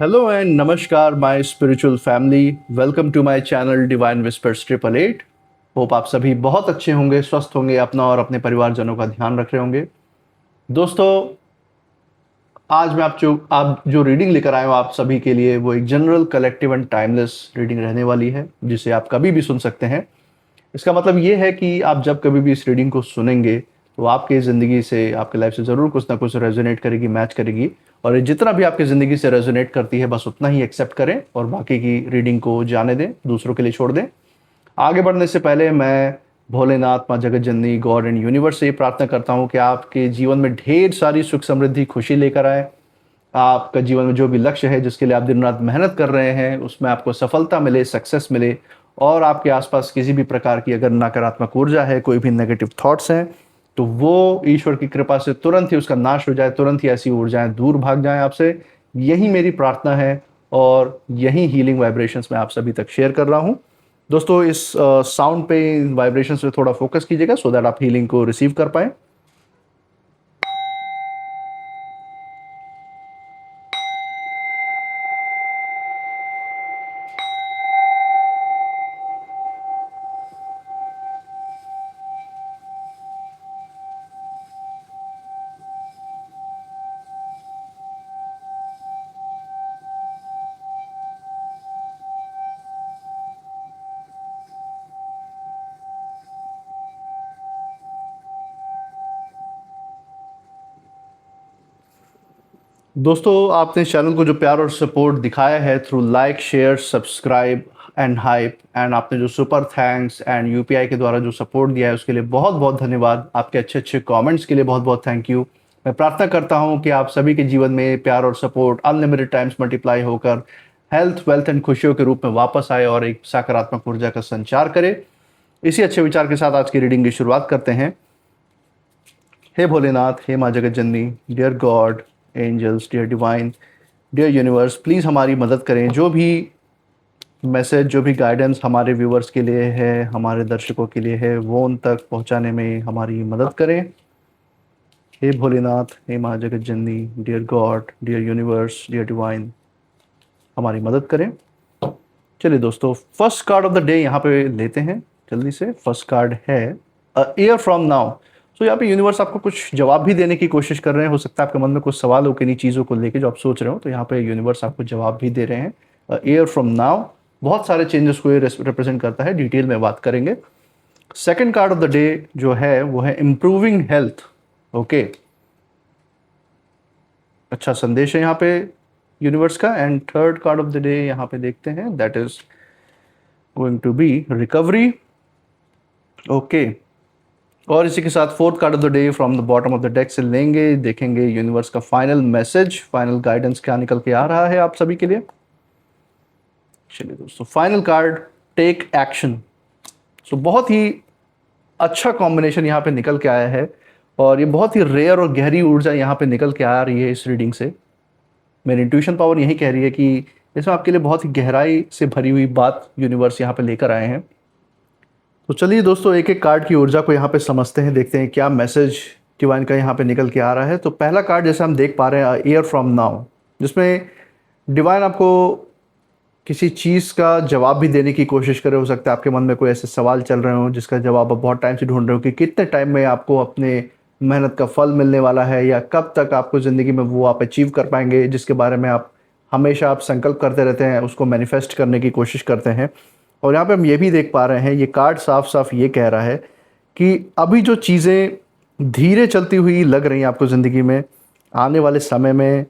Hello and namaskar, my spiritual family. Welcome to my channel Divine Whispers 888. Hope आप सभी बहुत अच्छे होंगे, स्वस्थ होंगे, अपना और अपने परिवारजनों का ध्यान रख रहे होंगे। दोस्तों, आज मैं आप जो रीडिंग लेकर आए हूँ आप सभी के लिए, वो एक general, collective and timeless reading रहने वाली है, जिसे आप कभी भी सुन सकते हैं। इसका मतलब ये है कि आप जब कभी भी इस रीडिंग को सुनेंगे तो आपकी ज़िंदगी से, आपकी लाइफ से ज़रूर कुछ ना कुछ रेजोनेट करेगी, मैच करेगी। और ये जितना भी आपकी ज़िंदगी से रेजोनेट करती है, बस उतना ही एक्सेप्ट करें और बाकी की रीडिंग को जाने दें, दूसरों के लिए छोड़ दें। आगे बढ़ने से पहले मैं भोलेनाथ, माँ जगत जननी, गॉड एंड यूनिवर्स से ये प्रार्थना करता हूँ कि आपके जीवन में ढेर सारी सुख समृद्धि, खुशी लेकर आए। आपका जीवन में जो भी लक्ष्य है, जिसके लिए आप दिन रात मेहनत कर रहे हैं, उसमें आपको सफलता मिले, सक्सेस मिले। और आपके आसपास किसी भी प्रकार की अगर नकारात्मक ऊर्जा है, कोई भी नेगेटिव थॉट्स हैं, तो वो ईश्वर की कृपा से तुरंत ही उसका नाश हो जाए, तुरंत ही ऐसी ऊर्जाएं दूर भाग जाएं आपसे। यही मेरी प्रार्थना है और यही हीलिंग वाइब्रेशंस मैं आप सभी तक शेयर कर रहा हूँ। दोस्तों, इस साउंड पे, वाइब्रेशंस पे थोड़ा फोकस कीजिएगा सो दैट आप हीलिंग को रिसीव कर पाएं। दोस्तों, आपने चैनल को जो प्यार और सपोर्ट दिखाया है through like, share, subscribe and hype, and आपने जो सुपर थैंक्स एंड यूपीआई के द्वारा जो सपोर्ट दिया है उसके लिए बहुत बहुत धन्यवाद। आपके अच्छे अच्छे कमेंट्स के लिए बहुत बहुत थैंक यू। मैं प्रार्थना करता हूं कि आप सभी के जीवन में प्यार और सपोर्ट अनलिमिटेड टाइम्स मल्टीप्लाई होकर हेल्थ, वेल्थ एंड खुशियों के रूप में वापस आए और एक सकारात्मक ऊर्जा का संचार करे। इसी अच्छे विचार के साथ आज की रीडिंग की शुरुआत करते हैं। हे भोलेनाथ, हे माँ Jagat Janani, dear God, angels, dear divine, dear universe, please हमारी मदद करें। जो भी मैसेज, जो भी गाइडेंस हमारे व्यूवर्स के लिए है, हमारे दर्शकों के लिए है, वो उन तक पहुंचाने में हमारी मदद करें। हे भोलेनाथ, हे माँ Jagat Janani, dear God, dear universe, dear divine, हमारी मदद करें। चलिए दोस्तों, first card of the day यहाँ पे लेते हैं जल्दी से। फर्स्ट कार्ड है अ ईयर फ्रॉम नाउ। तो यहाँ पे यूनिवर्स आपको कुछ जवाब भी देने की कोशिश कर रहे हैं। हो सकता है आपके मन में कुछ सवाल हो किन्हीं चीज़ों को लेके जो आप सोच रहे हो, तो यहाँ पे यूनिवर्स आपको जवाब भी दे रहे हैं। अ ईयर फ्रॉम नाउ बहुत सारे चेंजेस को ये रिप्रेजेंट करता है, डिटेल में बात करेंगे। Second card of the day जो है वो है इम्प्रूविंग हेल्थ। ओके, अच्छा संदेश है यहाँ पे यूनिवर्स का। And third card of the day यहाँ पे देखते हैं, that is going to be recovery. Okay, और इसी के साथ fourth card of the day from the bottom of the deck से लेंगे, देखेंगे यूनिवर्स का फाइनल मैसेज, फाइनल गाइडेंस क्या निकल के आ रहा है आप सभी के लिए। चलिए दोस्तों, फाइनल कार्ड, टेक एक्शन। सो बहुत ही अच्छा कॉम्बिनेशन यहाँ पे निकल के आया है और ये बहुत ही रेयर और गहरी ऊर्जा यहाँ पे निकल के आ रही है इस रीडिंग से। मेरी इंट्यूशन पावर यही कह रही है कि इसमें आपके लिए बहुत ही गहराई से भरी हुई बात यूनिवर्स यहाँ पे लेकर आए हैं। तो चलिए दोस्तों, एक एक कार्ड की ऊर्जा को यहाँ पे समझते हैं, देखते हैं क्या मैसेज डिवाइन का यहाँ पे निकल के आ रहा है। तो पहला कार्ड जैसे हम देख पा रहे हैं, ईयर फ्रॉम नाउ, जिसमें डिवाइन आपको किसी चीज़ का जवाब भी देने की कोशिश करे। हो सकता है आपके मन में कोई ऐसे सवाल चल रहे हो जिसका जवाब आप बहुत टाइम से ढूंढ रहे हो कि कितने टाइम में आपको अपने मेहनत का फल मिलने वाला है, या कब तक आपको ज़िंदगी में वो आप अचीव कर पाएंगे जिसके बारे में आप हमेशा आप संकल्प करते रहते हैं, उसको मैनिफेस्ट करने की कोशिश करते हैं। और यहाँ पे हम ये भी देख पा रहे हैं, ये कार्ड साफ साफ ये कह रहा है कि अभी जो चीज़ें धीरे चलती हुई लग रही हैं आपको ज़िंदगी में, आने वाले समय में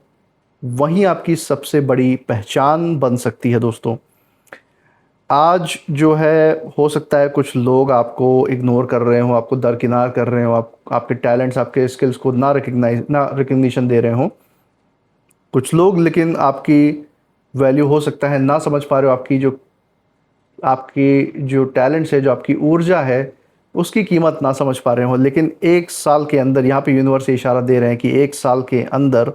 वही आपकी सबसे बड़ी पहचान बन सकती है। दोस्तों, आज जो है, हो सकता है कुछ लोग आपको इग्नोर कर रहे हो, आपको दरकिनार कर रहे हो, आपके टैलेंट्स, आपके स्किल्स को ना रिकग्निशन दे रहे हो। कुछ लोग लेकिन आपकी वैल्यू हो सकता है ना समझ पा रहे हो, आपकी जो टैलेंट्स है, जो आपकी ऊर्जा है, उसकी कीमत ना समझ पा रहे हो। लेकिन एक साल के अंदर, यहाँ पे यूनिवर्स से इशारा दे रहे हैं कि एक साल के अंदर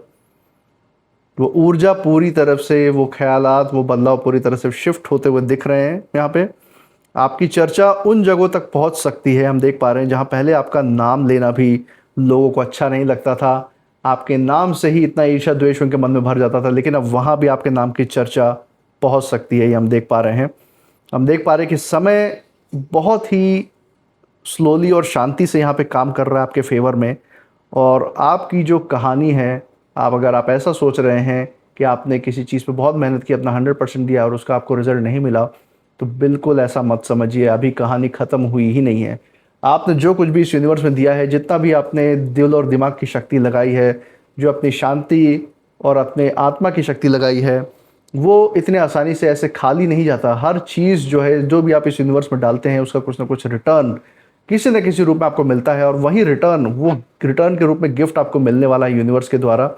वो ऊर्जा पूरी तरफ से, वो ख्यालात, वो बदलाव पूरी तरह से शिफ्ट होते हुए दिख रहे हैं। यहाँ पे आपकी चर्चा उन जगहों तक पहुँच सकती है, हम देख पा रहे हैं, जहाँ पहले आपका नाम लेना भी लोगों को अच्छा नहीं लगता था। आपके नाम से ही इतना ईर्ष्या द्वेष उनके मन में भर जाता था, लेकिन अब वहाँ भी आपके नाम की चर्चा पहुँच सकती है, ये हम देख पा रहे हैं। हम देख पा रहे हैं कि समय बहुत ही स्लोली और शांति से यहाँ पे काम कर रहा है आपके फेवर में। और आपकी जो कहानी है, अगर आप ऐसा सोच रहे हैं कि आपने किसी चीज़ पे बहुत मेहनत की, अपना 100% दिया और उसका आपको रिजल्ट नहीं मिला, तो बिल्कुल ऐसा मत समझिए, अभी कहानी ख़त्म हुई ही नहीं है। आपने जो कुछ भी इस यूनिवर्स में दिया है, जितना भी आपने दिल और दिमाग की शक्ति लगाई है, जो अपनी शांति और अपने आत्मा की शक्ति लगाई है, वो इतने आसानी से ऐसे खाली नहीं जाता। हर चीज़ जो है, जो भी आप इस यूनिवर्स में डालते हैं, उसका कुछ ना कुछ रिटर्न किसी न किसी रूप में आपको मिलता है। और वही रिटर्न, वो रिटर्न के रूप में गिफ्ट आपको मिलने वाला है यूनिवर्स के द्वारा।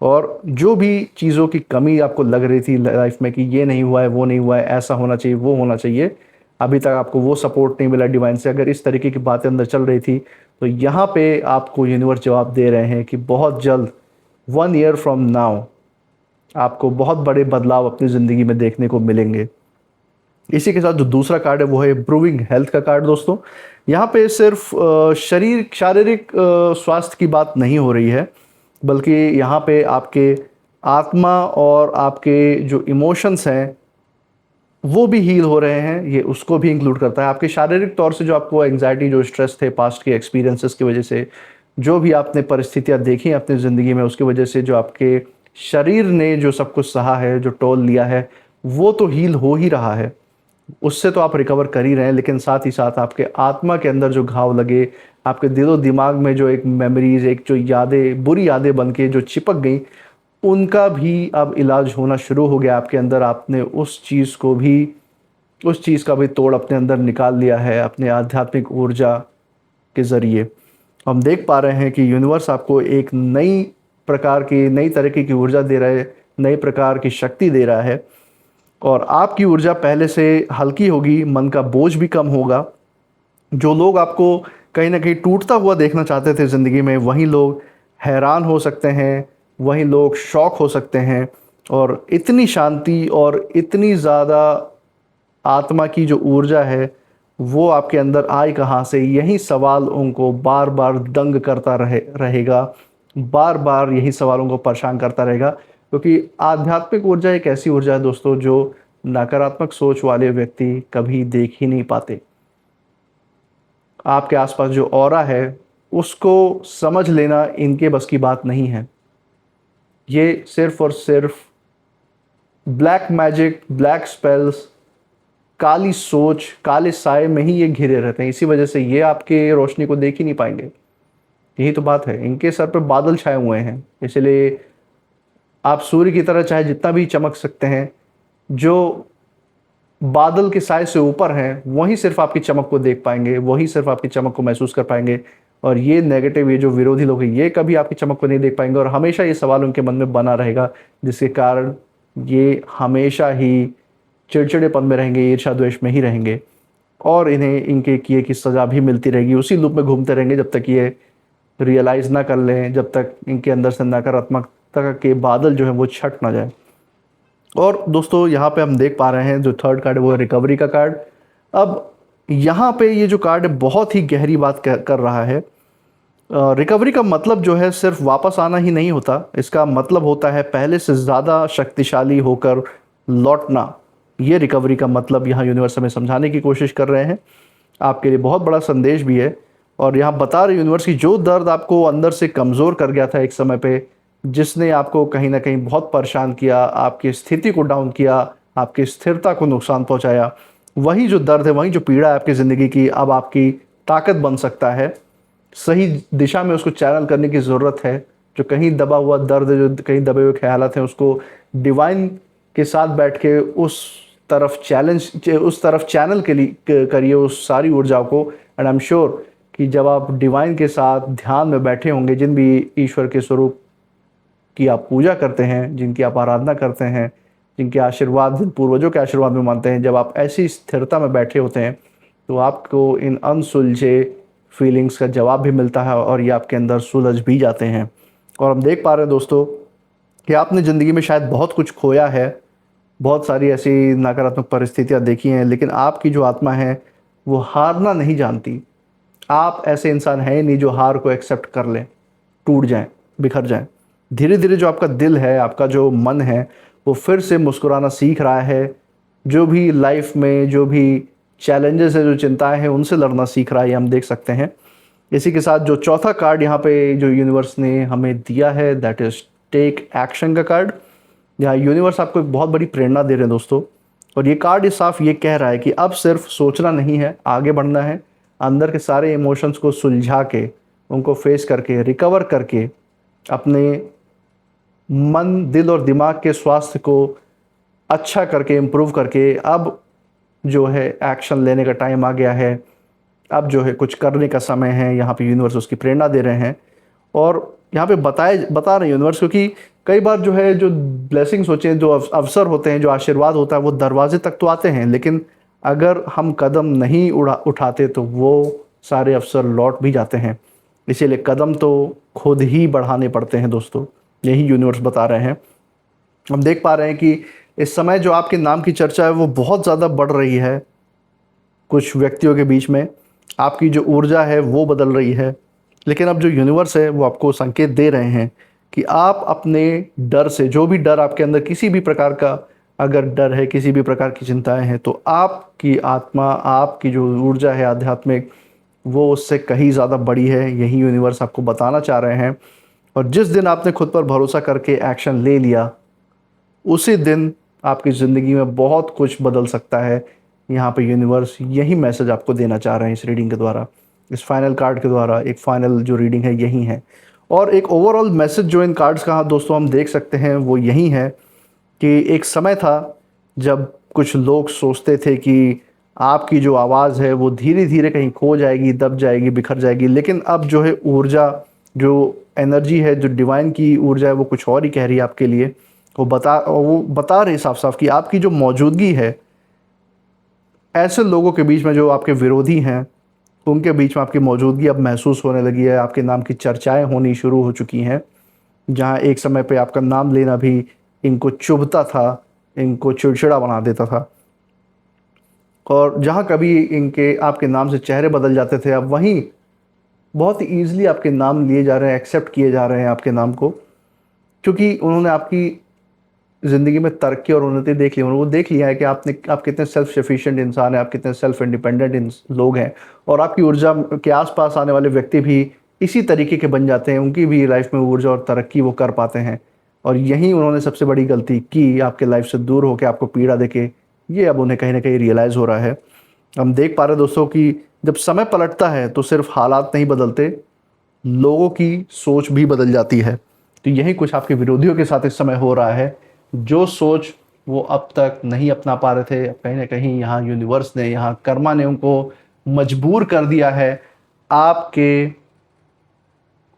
और जो भी चीज़ों की कमी आपको लग रही थी लाइफ में कि ये नहीं हुआ है, वो नहीं हुआ है, ऐसा होना चाहिए, वो होना चाहिए, अभी तक आपको वो सपोर्ट नहीं मिला डिवाइन से, अगर इस तरीके की बातें अंदर चल रही थी, तो यहाँ पे आपको यूनिवर्स जवाब दे रहे हैं कि बहुत जल्द, 1 ईयर फ्रॉम नाउ, आपको बहुत बड़े बदलाव अपनी ज़िंदगी में देखने को मिलेंगे। इसी के साथ जो दूसरा कार्ड है वो है इम्प्रूविंग हेल्थ का कार्ड। दोस्तों, यहाँ पे सिर्फ शारीरिक स्वास्थ्य की बात नहीं हो रही है, बल्कि यहाँ पे आपके आत्मा और आपके जो इमोशंस हैं वो भी हील हो रहे हैं। ये उसको भी इंक्लूड करता है। आपके शारीरिक तौर से जो आपको एंग्जाइटी, जो स्ट्रेस थे पास्ट के एक्सपीरियंसेस की वजह से, जो भी आपने परिस्थितियाँ देखी अपनी ज़िंदगी में, उसकी वजह से जो आपके शरीर ने जो सब कुछ सहा है, जो टोल लिया है, वो तो हील हो ही रहा है, उससे तो आप रिकवर कर ही रहे हैं। लेकिन साथ ही साथ आपके आत्मा के अंदर जो घाव लगे, आपके दिलो दिमाग में जो एक मेमोरीज, एक जो यादें, बुरी यादें बन के जो चिपक गई, उनका भी अब इलाज होना शुरू हो गया आपके अंदर। आपने उस चीज़ को भी, उस चीज़ का भी तोड़ अपने अंदर निकाल लिया है अपने आध्यात्मिक ऊर्जा के ज़रिए। हम देख पा रहे हैं कि यूनिवर्स आपको एक नई प्रकार की, नई तरीके की ऊर्जा दे रहा है, नई प्रकार की शक्ति दे रहा है। और आपकी ऊर्जा पहले से हल्की होगी, मन का बोझ भी कम होगा। जो लोग आपको कहीं ना कहीं टूटता हुआ देखना चाहते थे ज़िंदगी में, वहीं लोग हैरान हो सकते हैं, वहीं लोग शॉक हो सकते हैं। और इतनी शांति और इतनी ज़्यादा आत्मा की जो ऊर्जा है, वो आपके अंदर आई कहाँ से? यही सवाल उनको बार बार दंग करता रहेगा, बार बार यही सवाल उनको परेशान करता रहेगा। क्योंकि आध्यात्मिक ऊर्जा एक ऐसी ऊर्जा है दोस्तों, जो नकारात्मक सोच वाले व्यक्ति कभी देख ही नहीं पाते। आपके आसपास जो ऑरा है, उसको समझ लेना इनके बस की बात नहीं है। ये सिर्फ और सिर्फ ब्लैक मैजिक, ब्लैक स्पेल्स, काली सोच, काले साए में ही ये घिरे रहते हैं। इसी वजह से ये आपके रोशनी को देख ही नहीं पाएंगे। यही तो बात है, इनके सर पे बादल छाए हुए हैं। इसलिए आप सूर्य की तरह चाहे जितना भी चमक सकते हैं, जो बादल के साए से ऊपर हैं, वही सिर्फ आपकी चमक को देख पाएंगे, वही सिर्फ आपकी चमक को महसूस कर पाएंगे। और ये नेगेटिव, ये जो विरोधी लोग हैं, ये कभी आपकी चमक को नहीं देख पाएंगे। और हमेशा ये सवाल उनके मन में बना रहेगा, जिसके कारण ये हमेशा ही चिड़चिड़ेपन में रहेंगे, ईर्ष्या द्वेष में ही रहेंगे। और इन्हें इनके किए की सज़ा भी मिलती रहेगी। उसी लूप में घूमते रहेंगे जब तक ये रियलाइज़ ना कर लें, जब तक इनके अंदर से नकारात्मकता के बादल जो है वो छट ना जाए। और दोस्तों, यहाँ पे हम देख पा रहे हैं जो थर्ड कार्ड है वो है रिकवरी का कार्ड। अब यहाँ पे ये जो कार्ड है बहुत ही गहरी बात कर रहा है। रिकवरी का मतलब जो है सिर्फ वापस आना ही नहीं होता, इसका मतलब होता है पहले से ज़्यादा शक्तिशाली होकर लौटना। ये रिकवरी का मतलब यहाँ यूनिवर्स हमें समझाने की कोशिश कर रहे हैं। आपके लिए बहुत बड़ा संदेश भी है। और यहाँ बता रहे यूनिवर्स की, जो दर्द आपको अंदर से कमज़ोर कर गया था एक समय पे, जिसने आपको कहीं ना कहीं बहुत परेशान किया, आपकी स्थिति को डाउन किया, आपकी स्थिरता को नुकसान पहुंचाया, वही जो दर्द है, वही जो पीड़ा है आपकी ज़िंदगी की, अब आपकी ताकत बन सकता है। सही दिशा में उसको चैनल करने की ज़रूरत है। जो कहीं दबा हुआ दर्द है, जो कहीं दबे हुए ख्यालात हैं, उसको डिवाइन के साथ बैठ के उस तरफ चैनल के लिए करिए उस सारी ऊर्जा को। एंड आई एम श्योर कि जब आप डिवाइन के साथ ध्यान में बैठे होंगे, जिन भी ईश्वर के स्वरूप की आप पूजा करते हैं, जिनकी आप आराधना करते हैं, जिनके आशीर्वाद, जिन पूर्वजों के आशीर्वाद में मानते हैं, जब आप ऐसी स्थिरता में बैठे होते हैं, तो आपको इन अनसुलझे फीलिंग्स का जवाब भी मिलता है और ये आपके अंदर सुलझ भी जाते हैं। और हम देख पा रहे हैं दोस्तों कि आपने ज़िंदगी में शायद बहुत कुछ खोया है, बहुत सारी ऐसी नकारात्मक परिस्थितियाँ देखी हैं, लेकिन आपकी जो आत्मा है वो हारना नहीं जानती। आप ऐसे इंसान हैं नहीं जो हार को एक्सेप्ट कर लें, टूट जाएं। बिखर जाएं। धीरे धीरे जो आपका दिल है, आपका जो मन है, वो फिर से मुस्कुराना सीख रहा है। जो भी लाइफ में जो भी चैलेंजेस है, जो चिंताएं हैं, उनसे लड़ना सीख रहा है, ये हम देख सकते हैं। इसी के साथ जो चौथा कार्ड यहाँ पे जो यूनिवर्स ने हमें दिया है, दैट इज टेक एक्शन का कार्ड। यहाँ यूनिवर्स आपको एक बहुत बड़ी प्रेरणा दे रहे हैं दोस्तों। और ये कार्ड ये साफ ये कह रहा है कि अब सिर्फ सोचना नहीं है, आगे बढ़ना है। अंदर के सारे इमोशंस को सुलझा के, उनको फेस करके, रिकवर करके, अपने मन, दिल और दिमाग के स्वास्थ्य को अच्छा करके, इम्प्रूव करके, अब जो है एक्शन लेने का टाइम आ गया है। अब जो है कुछ करने का समय है। यहाँ पे यूनिवर्स उसकी प्रेरणा दे रहे हैं। और यहाँ पे बता रहे हैं यूनिवर्स, क्योंकि कई बार जो है जो ब्लेसिंग्स होते हैं, जो अवसर होते हैं, जो आशीर्वाद होता है, वो दरवाजे तक तो आते हैं, लेकिन अगर हम कदम नहीं उठाते तो वो सारे अवसर लौट भी जाते हैं। इसीलिए कदम तो खुद ही बढ़ाने पड़ते हैं दोस्तों, यही यूनिवर्स बता रहे हैं। हम देख पा रहे हैं कि इस समय जो आपके नाम की चर्चा है वो बहुत ज़्यादा बढ़ रही है। कुछ व्यक्तियों के बीच में आपकी जो ऊर्जा है वो बदल रही है। लेकिन अब जो यूनिवर्स है वो आपको संकेत दे रहे हैं कि आप अपने डर से, जो भी डर आपके अंदर, किसी भी प्रकार का अगर डर है, किसी भी प्रकार की चिंताएं हैं, तो आपकी आत्मा, आपकी जो ऊर्जा है आध्यात्मिक, वो उससे कहीं ज़्यादा बड़ी है। यही यूनिवर्स आपको बताना चाह रहे हैं। और जिस दिन आपने खुद पर भरोसा करके एक्शन ले लिया, उसी दिन आपकी ज़िंदगी में बहुत कुछ बदल सकता है। यहाँ पे यूनिवर्स यही मैसेज आपको देना चाह रहे हैं इस रीडिंग के द्वारा, इस फाइनल कार्ड के द्वारा। एक फाइनल जो रीडिंग है यही है। और एक ओवरऑल मैसेज जो इन कार्ड्स का दोस्तों हम देख सकते हैं वो यही है कि एक समय था जब कुछ लोग सोचते थे कि आपकी जो आवाज़ है वो धीरे धीरे कहीं खो जाएगी, दब जाएगी, बिखर जाएगी। लेकिन अब जो है ऊर्जा, जो एनर्जी है, जो डिवाइन की ऊर्जा है, वो कुछ और ही कह रही है आपके लिए। वो बता रहे साफ साफ कि आपकी जो मौजूदगी है, ऐसे लोगों के बीच में जो आपके विरोधी हैं, उनके बीच में आपकी मौजूदगी अब महसूस होने लगी है। आपके नाम की चर्चाएं होनी शुरू हो चुकी हैं। जहां एक समय पे आपका नाम लेना भी इनको चुभता था, इनको चिड़चिड़ा बना देता था, और जहां कभी इनके आपके नाम से चेहरे बदल जाते थे, अब वहीं बहुत ईजिली आपके नाम लिए जा रहे हैं, एक्सेप्ट किए जा रहे हैं आपके नाम को। क्योंकि उन्होंने आपकी ज़िंदगी में तरक्की और उन्नति देख ली। वो देख लिया है कि आप कितने सेल्फ सफिशिएंट इंसान हैं, आप कितने सेल्फ इंडिपेंडेंट लोग हैं। और आपकी ऊर्जा के आसपास आने वाले व्यक्ति भी इसी तरीके के बन जाते हैं। उनकी भी लाइफ में ऊर्जा और तरक्की वो कर पाते हैं। और यही उन्होंने सबसे बड़ी गलती की, आपके लाइफ से दूर होकर आपको पीड़ा देके। ये अब उन्हें कहीं ना कहीं रियलाइज़ हो रहा है। हम देख पा रहे हैं दोस्तों कि जब समय पलटता है तो सिर्फ हालात नहीं बदलते, लोगों की सोच भी बदल जाती है। तो यही कुछ आपके विरोधियों के साथ इस समय हो रहा है। जो सोच वो अब तक नहीं अपना पा रहे थे, कहीं ना कहीं यहाँ यूनिवर्स ने, यहाँ कर्मा ने उनको मजबूर कर दिया है आपके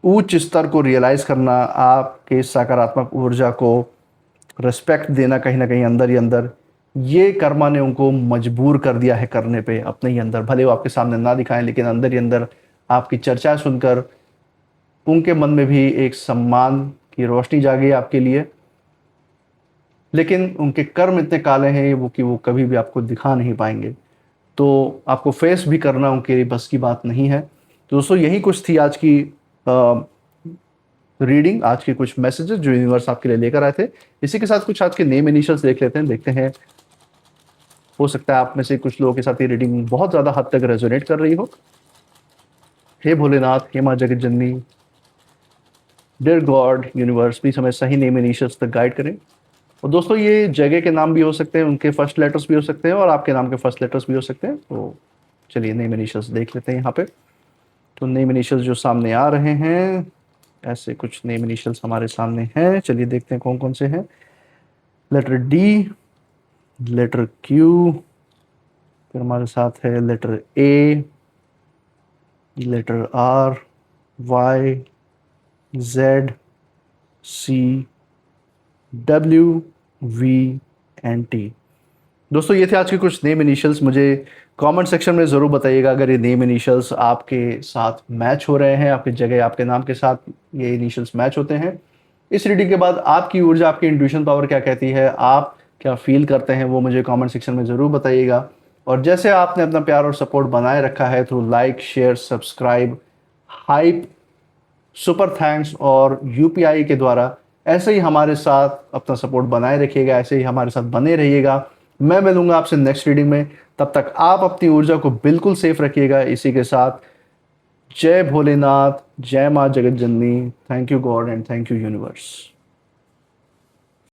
उच्च स्तर को रियलाइज़ करना, आपके सकारात्मक ऊर्जा को रिस्पेक्ट देना। कहीं ना कहीं अंदर ही अंदर ये कर्मा ने उनको मजबूर कर दिया है करने पे, अपने ही अंदर। भले वो आपके सामने ना दिखाएं, लेकिन अंदर ही अंदर आपकी चर्चा सुनकर उनके मन में भी एक सम्मान की रोशनी जागी आपके लिए। लेकिन उनके कर्म इतने काले हैं वो कि वो कभी भी आपको दिखा नहीं पाएंगे। तो आपको फेस भी करना उनके लिए बस की बात नहीं है। तो दोस्तों यही कुछ थी आज की रीडिंग, आज के कुछ मैसेजेस जो यूनिवर्स आपके लिए लेकर आए थे। इसी के साथ कुछ आज के नेम इनिशियल्स देख लेते हैं, देखते हैं। हो सकता है आप में से कुछ लोगों के साथ ये रीडिंग बहुत ज़्यादा हद तक रेजोनेट कर रही हो। हे भोलेनाथ, हे माँ Jagat Janani, dear God, universe, please हमें सही नेम इनिशियल्स तक गाइड करें। और दोस्तों ये जगह के नाम भी हो सकते हैं, उनके फर्स्ट लेटर्स भी हो सकते हैं, और आपके नाम के फर्स्ट लेटर्स भी हो सकते हैं। तो चलिए नेम इनिशियल्स देख लेते हैं यहाँ पे। तो नेम इनिशियल्स जो सामने आ रहे हैं, ऐसे कुछ नेम इनिशियल्स हमारे सामने हैं। चलिए देखते हैं कौन कौन से हैं। लेटर डी, लेटर क्यू, फिर हमारे साथ है letter A, letter R, Y, Z, C, W, V and T. दोस्तों ये थे आज के कुछ नेम इनिशियल्स। मुझे कमेंट सेक्शन में ज़रूर बताइएगा अगर ये नेम इनिशियल्स आपके साथ मैच हो रहे हैं, आपकी जगह, आपके नाम के साथ ये इनिशियल्स मैच होते हैं। इस रीडिंग के बाद आपकी ऊर्जा, आपकी इंट्यूशन पावर क्या कहती है, आप क्या फील करते हैं, वो मुझे कमेंट सेक्शन में ज़रूर बताइएगा। और जैसे आपने अपना प्यार और सपोर्ट बनाए रखा है through like, share, subscribe, hype super thanks. और यूपीआई के द्वारा ऐसे ही हमारे साथ अपना सपोर्ट बनाए रखिएगा, ऐसे ही हमारे साथ बने रहिएगा। मैं मिलूंगा आपसे नेक्स्ट रीडिंग में, तब तक आप अपनी ऊर्जा को बिल्कुल सेफ रखिएगा। इसी के साथ जय भोलेनाथ, जय माँ Jagat Janani. Thank you God and thank you universe.